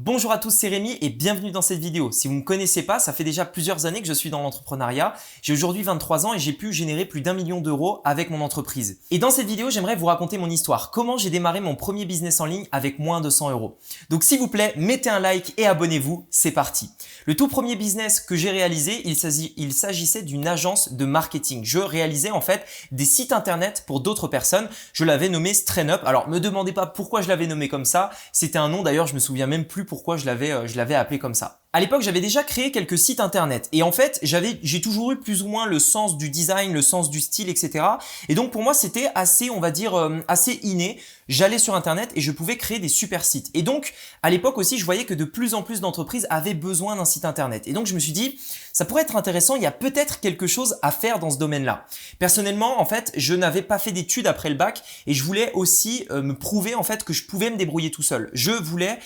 Bonjour à tous, c'est Rémi et bienvenue dans cette vidéo. Si vous ne me connaissez pas, ça fait déjà plusieurs années que je suis dans l'entrepreneuriat. J'ai aujourd'hui 23 ans et j'ai pu générer plus d'1 million d'euros avec mon entreprise. Et dans cette vidéo, j'aimerais vous raconter mon histoire. Comment j'ai démarré mon premier business en ligne avec moins de 100 euros. Donc s'il vous plaît, mettez un like et abonnez-vous, c'est parti. Le tout premier business que j'ai réalisé, il s'agissait d'une agence de marketing. Je réalisais en fait des sites internet pour d'autres personnes. Je l'avais nommé StrainUp. Alors me demandez pas pourquoi je l'avais nommé comme ça. C'était un nom d'ailleurs, je me souviens même plus pourquoi je l'avais appelé comme ça. À l'époque, j'avais déjà créé quelques sites internet et en fait, j'ai toujours eu plus ou moins le sens du design, le sens du style, etc. Et donc pour moi, c'était assez, on va dire, assez inné. J'allais sur internet et je pouvais créer des super sites. Et donc, à l'époque aussi, je voyais que de plus en plus d'entreprises avaient besoin d'un site internet. Et donc, je me suis dit, ça pourrait être intéressant, il y a peut-être quelque chose à faire dans ce domaine-là. Personnellement, en fait, je n'avais pas fait d'études après le bac et je voulais aussi me prouver en fait que je pouvais me débrouiller tout seul. Je voulais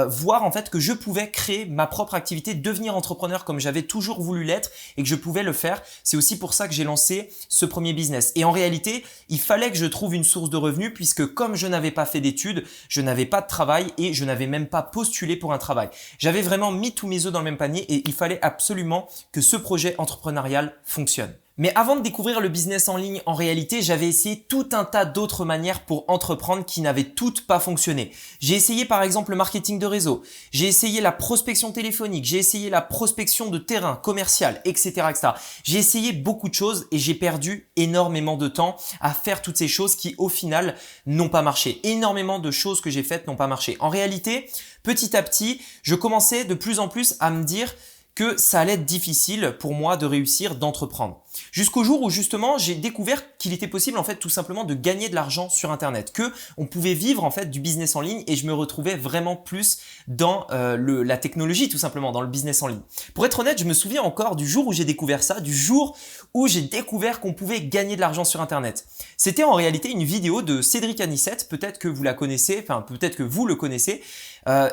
voir en fait que je pouvais créer ma propre activité, devenir entrepreneur comme j'avais toujours voulu l'être et que je pouvais le faire. C'est aussi pour ça que j'ai lancé ce premier business. Et en réalité, il fallait que je trouve une source de revenus puisque comme je n'avais pas fait d'études, je n'avais pas de travail et je n'avais même pas postulé pour un travail. J'avais vraiment mis tous mes œufs dans le même panier et il fallait absolument que ce projet entrepreneurial fonctionne. Mais avant de découvrir le business en ligne, en réalité, j'avais essayé tout un tas d'autres manières pour entreprendre qui n'avaient toutes pas fonctionné. J'ai essayé par exemple le marketing de réseau, j'ai essayé la prospection téléphonique, j'ai essayé la prospection de terrain, commercial, etc., etc. J'ai essayé beaucoup de choses et j'ai perdu énormément de temps à faire toutes ces choses qui au final n'ont pas marché. Énormément de choses que j'ai faites n'ont pas marché. En réalité, petit à petit, je commençais de plus en plus à me dire que ça allait être difficile pour moi de réussir, d'entreprendre. Jusqu'au jour où justement j'ai découvert qu'il était possible en fait tout simplement de gagner de l'argent sur internet, que on pouvait vivre en fait du business en ligne et je me retrouvais vraiment plus dans la technologie tout simplement, dans le business en ligne. Pour être honnête, je me souviens encore du jour où j'ai découvert ça, du jour où j'ai découvert qu'on pouvait gagner de l'argent sur internet. C'était en réalité une vidéo de Cédric Anissette, peut-être que vous la connaissez, enfin peut-être que vous le connaissez.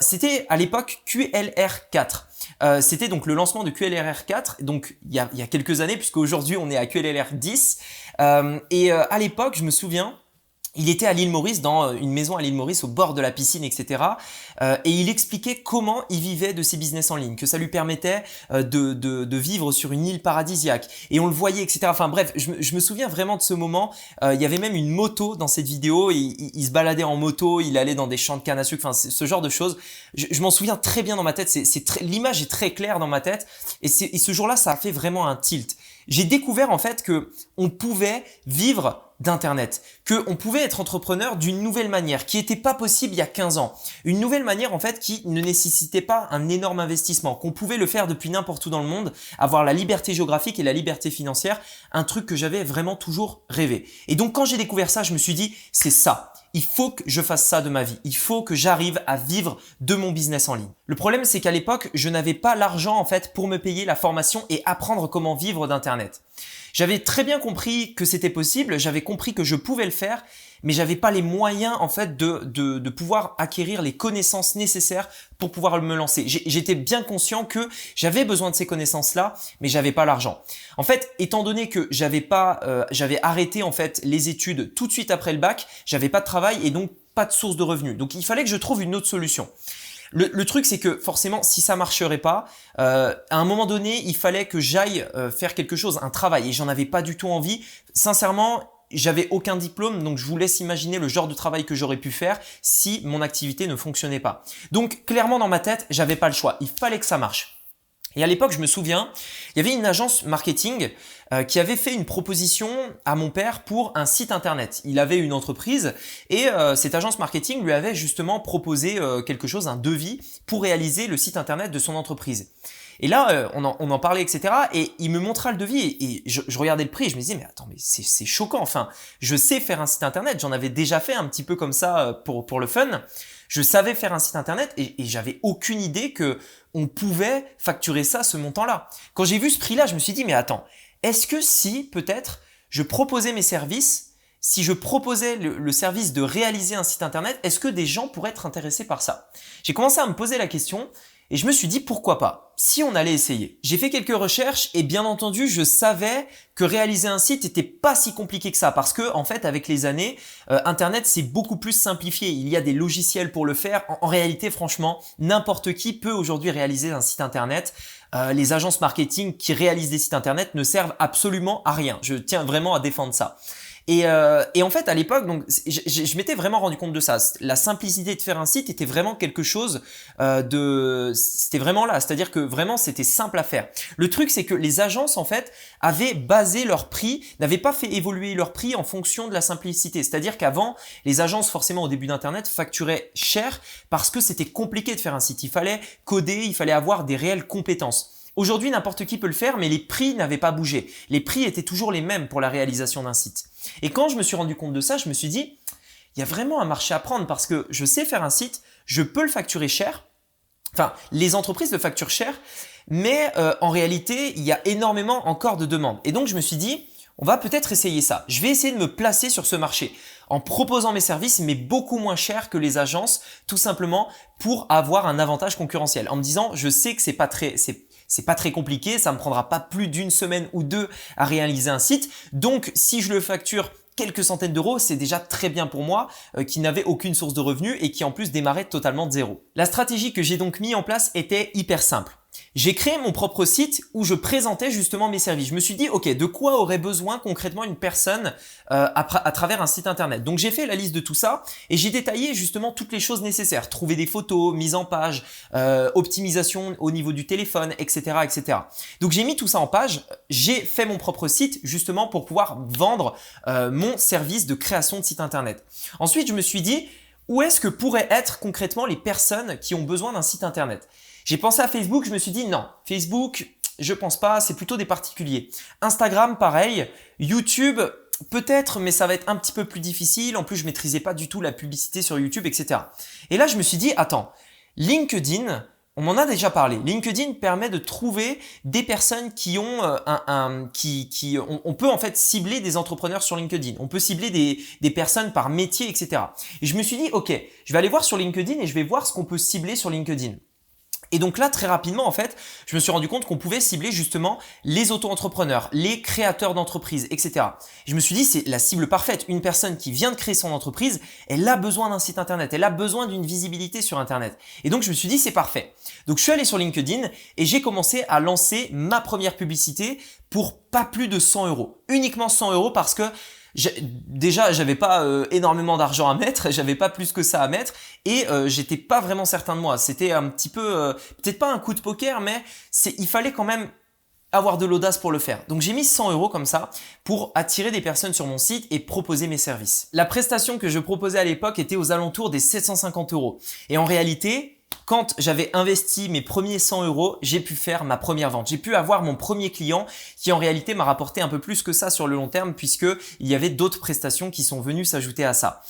C'était à l'époque QLR4. C'était donc le lancement de QLR4, donc il y a quelques années, puisque aujourd'hui on est à QLR10. À l'époque, je me souviens, il était à l'île Maurice, dans une maison à l'île Maurice, au bord de la piscine, etc. Et il expliquait comment il vivait de ses business en ligne, que ça lui permettait de vivre sur une île paradisiaque. Et on le voyait, etc. Enfin bref, je me souviens vraiment de ce moment. Il y avait même une moto dans cette vidéo. Il se baladait en moto, il allait dans des champs de canne à sucre, enfin ce genre de choses. Je m'en souviens très bien dans ma tête. L'image est très claire dans ma tête. Et ce jour-là, ça a fait vraiment un tilt. J'ai découvert en fait que on pouvait vivre d'internet, que on pouvait être entrepreneur d'une nouvelle manière qui n'était pas possible il y a 15 ans. Une nouvelle manière en fait qui ne nécessitait pas un énorme investissement, qu'on pouvait le faire depuis n'importe où dans le monde, avoir la liberté géographique et la liberté financière, un truc que j'avais vraiment toujours rêvé. Et donc quand j'ai découvert ça, je me suis dit c'est ça. Il faut que je fasse ça de ma vie. Il faut que j'arrive à vivre de mon business en ligne. Le problème, c'est qu'à l'époque, je n'avais pas l'argent en fait pour me payer la formation et apprendre comment vivre d'internet. J'avais très bien compris que c'était possible, j'avais compris que je pouvais le faire, mais j'avais pas les moyens en fait de pouvoir acquérir les connaissances nécessaires pour pouvoir me lancer. J'étais bien conscient que j'avais besoin de ces connaissances-là, mais j'avais pas l'argent. En fait, étant donné que j'avais arrêté en fait les études tout de suite après le bac, j'avais pas de travail et donc pas de source de revenus. Donc il fallait que je trouve une autre solution. Le truc, c'est que forcément, si ça marcherait pas, à un moment donné, il fallait que j'aille faire quelque chose, un travail, et j'en avais pas du tout envie. Sincèrement, j'avais aucun diplôme, donc je vous laisse imaginer le genre de travail que j'aurais pu faire si mon activité ne fonctionnait pas. Donc clairement, dans ma tête, j'avais pas le choix. Il fallait que ça marche. Et à l'époque, je me souviens, il y avait une agence marketing qui avait fait une proposition à mon père pour un site internet. Il avait une entreprise et cette agence marketing lui avait justement proposé quelque chose, un devis pour réaliser le site internet de son entreprise. Et là, on en parlait, etc. Et il me montra le devis et je regardais le prix et je me disais, mais attends, mais c'est choquant. Enfin, je sais faire un site internet. J'en avais déjà fait un petit peu comme ça pour le fun. Je savais faire un site internet et j'avais aucune idée que on pouvait facturer ça, ce montant-là. Quand j'ai vu ce prix-là, je me suis dit, mais attends, est-ce que si peut-être je proposais mes services si je proposais le service de réaliser un site internet, est-ce que des gens pourraient être intéressés par ça? J'ai commencé à me poser la question et je me suis dit pourquoi pas, si on allait essayer. J'ai fait quelques recherches et bien entendu, je savais que réaliser un site n'était pas si compliqué que ça parce que en fait, avec les années, Internet c'est beaucoup plus simplifié. Il y a des logiciels pour le faire. En réalité, franchement, n'importe qui peut aujourd'hui réaliser un site Internet. Les agences marketing qui réalisent des sites Internet ne servent absolument à rien. Je tiens vraiment à défendre ça. Et en fait, à l'époque, donc, je m'étais vraiment rendu compte de ça. La simplicité de faire un site était vraiment quelque chose c'était vraiment là. C'est-à-dire que vraiment, c'était simple à faire. Le truc, c'est que les agences, en fait, avaient basé leur prix, n'avaient pas fait évoluer leur prix en fonction de la simplicité. C'est-à-dire qu'avant, les agences, forcément, au début d'Internet, facturaient cher parce que c'était compliqué de faire un site. Il fallait coder, il fallait avoir des réelles compétences. Aujourd'hui, n'importe qui peut le faire, mais les prix n'avaient pas bougé. Les prix étaient toujours les mêmes pour la réalisation d'un site. Et quand je me suis rendu compte de ça, je me suis dit, il y a vraiment un marché à prendre parce que je sais faire un site, je peux le facturer cher. Enfin, les entreprises le facturent cher, mais en réalité, il y a énormément encore de demandes. Et donc, je me suis dit, on va peut-être essayer ça. Je vais essayer de me placer sur ce marché en proposant mes services, mais beaucoup moins cher que les agences, tout simplement pour avoir un avantage concurrentiel. En me disant, je sais que c'est pas très compliqué, ça me prendra pas plus d'une semaine ou deux à réaliser un site. Donc, si je le facture quelques centaines d'euros, c'est déjà très bien pour moi qui n'avais aucune source de revenus et qui en plus démarrait totalement de zéro. La stratégie que j'ai donc mis en place était hyper simple. J'ai créé mon propre site où je présentais justement mes services. Je me suis dit, ok, de quoi aurait besoin concrètement une personne à travers un site internet? Donc j'ai fait la liste de tout ça et j'ai détaillé justement toutes les choses nécessaires. Trouver des photos, mise en page, optimisation au niveau du téléphone, etc., etc. Donc j'ai mis tout ça en page. J'ai fait mon propre site justement pour pouvoir vendre mon service de création de site internet. Ensuite, je me suis dit, où est-ce que pourraient être concrètement les personnes qui ont besoin d'un site internet? J'ai pensé à Facebook, je me suis dit non, Facebook, je pense pas, c'est plutôt des particuliers. Instagram, pareil. YouTube, peut-être, mais ça va être un petit peu plus difficile. En plus, je maîtrisais pas du tout la publicité sur YouTube, etc. Et là, je me suis dit, attends, LinkedIn, on m'en a déjà parlé. LinkedIn permet de trouver des personnes qui ont on peut en fait cibler des entrepreneurs sur LinkedIn. On peut cibler des personnes par métier, etc. Et je me suis dit, ok, je vais aller voir sur LinkedIn et je vais voir ce qu'on peut cibler sur LinkedIn. Et donc là, très rapidement, en fait, je me suis rendu compte qu'on pouvait cibler justement les auto-entrepreneurs, les créateurs d'entreprises, etc. Et je me suis dit, c'est la cible parfaite. Une personne qui vient de créer son entreprise, elle a besoin d'un site internet, elle a besoin d'une visibilité sur internet. Et donc, je me suis dit, c'est parfait. Donc, je suis allé sur LinkedIn et j'ai commencé à lancer ma première publicité pour pas plus de 100 euros. Uniquement 100 euros parce que déjà, j'avais pas énormément d'argent à mettre, j'avais pas plus que ça à mettre et j'étais pas vraiment certain de moi. C'était un petit peu, peut-être pas un coup de poker, mais il fallait quand même avoir de l'audace pour le faire. Donc j'ai mis 100 euros comme ça pour attirer des personnes sur mon site et proposer mes services. La prestation que je proposais à l'époque était aux alentours des 750 euros. Et en réalité, quand j'avais investi mes premiers 100 euros, j'ai pu faire ma première vente. J'ai pu avoir mon premier client qui en réalité m'a rapporté un peu plus que ça sur le long terme puisque il y avait d'autres prestations qui sont venues s'ajouter à ça.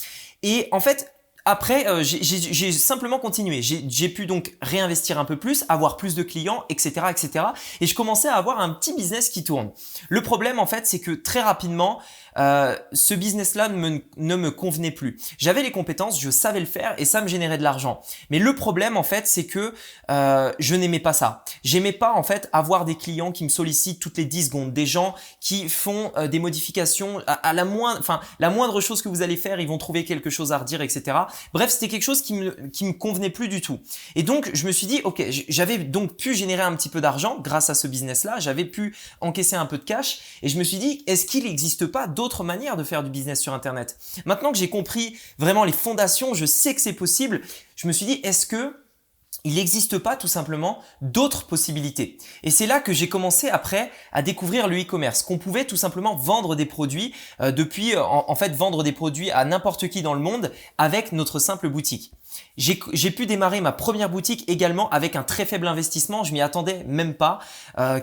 Et en fait, après, j'ai simplement continué. J'ai pu donc réinvestir un peu plus, avoir plus de clients, etc., etc. Et je commençais à avoir un petit business qui tourne. Le problème, en fait, c'est que très rapidement, ce business-là ne me convenait plus. J'avais les compétences, je savais le faire et ça me générait de l'argent. Mais le problème, en fait, c'est que je n'aimais pas ça. J'aimais pas, en fait, avoir des clients qui me sollicitent toutes les 10 secondes, des gens qui font des modifications à la moindre chose que vous allez faire, ils vont trouver quelque chose à redire, etc. Bref, c'était quelque chose qui me convenait plus du tout. Et donc, je me suis dit, ok, j'avais donc pu générer un petit peu d'argent grâce à ce business-là. J'avais pu encaisser un peu de cash et je me suis dit, est-ce qu'il n'existe pas d'autres manières de faire du business sur Internet? Maintenant que j'ai compris vraiment les fondations, je sais que c'est possible. Je me suis dit, est-ce que il n'existe pas tout simplement d'autres possibilités? Et c'est là que j'ai commencé après à découvrir le e-commerce, qu'on pouvait tout simplement vendre des produits en fait vendre des produits à n'importe qui dans le monde avec notre simple boutique. J'ai pu démarrer ma première boutique également avec un très faible investissement. Je m'y attendais même pas.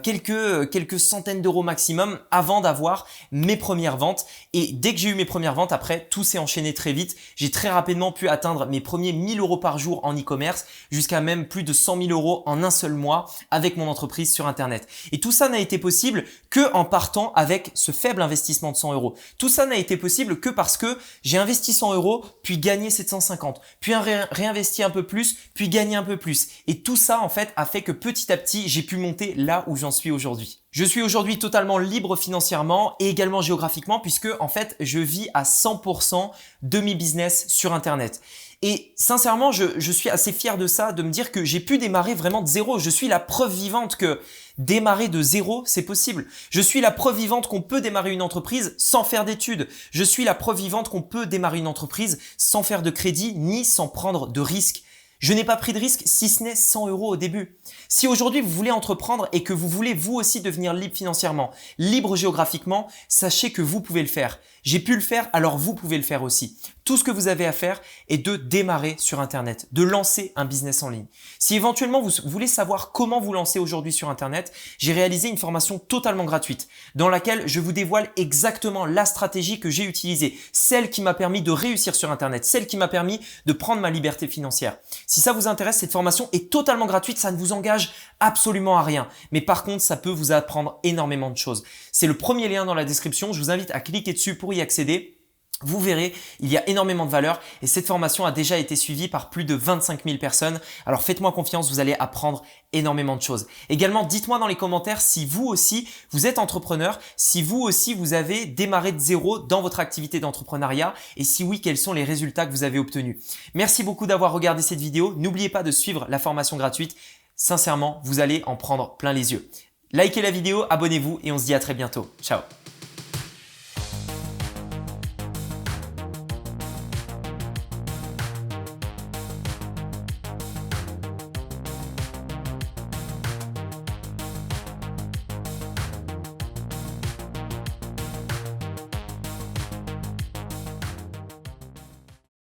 Quelques centaines d'euros maximum avant d'avoir mes premières ventes. Et dès que j'ai eu mes premières ventes, après, tout s'est enchaîné très vite. J'ai très rapidement pu atteindre mes premiers 1000 euros par jour en e-commerce jusqu'à même plus de 100 000 euros en un seul mois avec mon entreprise sur Internet. Et tout ça n'a été possible que en partant avec ce faible investissement de 100 euros. Tout ça n'a été possible que parce que j'ai investi 100 euros, puis gagné 750, puis réinvesti un peu plus, puis gagné un peu plus. Et tout ça, en fait, a fait que petit à petit, j'ai pu monter là où j'en suis aujourd'hui. Je suis aujourd'hui totalement libre financièrement et également géographiquement puisque, en fait, je vis à 100% de mes business sur Internet. Et sincèrement, je suis assez fier de ça, de me dire que j'ai pu démarrer vraiment de zéro. Je suis la preuve vivante que démarrer de zéro, c'est possible. Je suis la preuve vivante qu'on peut démarrer une entreprise sans faire d'études. Je suis la preuve vivante qu'on peut démarrer une entreprise sans faire de crédit ni sans prendre de risques. Je n'ai pas pris de risque si ce n'est 100 euros au début. Si aujourd'hui vous voulez entreprendre et que vous voulez vous aussi devenir libre financièrement, libre géographiquement, sachez que vous pouvez le faire. J'ai pu le faire, alors vous pouvez le faire aussi. Tout ce que vous avez à faire est de démarrer sur Internet, de lancer un business en ligne. Si éventuellement vous voulez savoir comment vous lancer aujourd'hui sur Internet, j'ai réalisé une formation totalement gratuite dans laquelle je vous dévoile exactement la stratégie que j'ai utilisée, celle qui m'a permis de réussir sur Internet, celle qui m'a permis de prendre ma liberté financière. Si ça vous intéresse, cette formation est totalement gratuite, ça ne vous engage absolument à rien. Mais par contre, ça peut vous apprendre énormément de choses. C'est le premier lien dans la description, je vous invite à cliquer dessus pour y accéder. Vous verrez, il y a énormément de valeur et cette formation a déjà été suivie par plus de 25 000 personnes. Alors faites-moi confiance, vous allez apprendre énormément de choses. Également, dites-moi dans les commentaires si vous aussi, vous êtes entrepreneur, si vous aussi, vous avez démarré de zéro dans votre activité d'entrepreneuriat et si oui, quels sont les résultats que vous avez obtenus. Merci beaucoup d'avoir regardé cette vidéo. N'oubliez pas de suivre la formation gratuite. Sincèrement, vous allez en prendre plein les yeux. Likez la vidéo, abonnez-vous et on se dit à très bientôt. Ciao.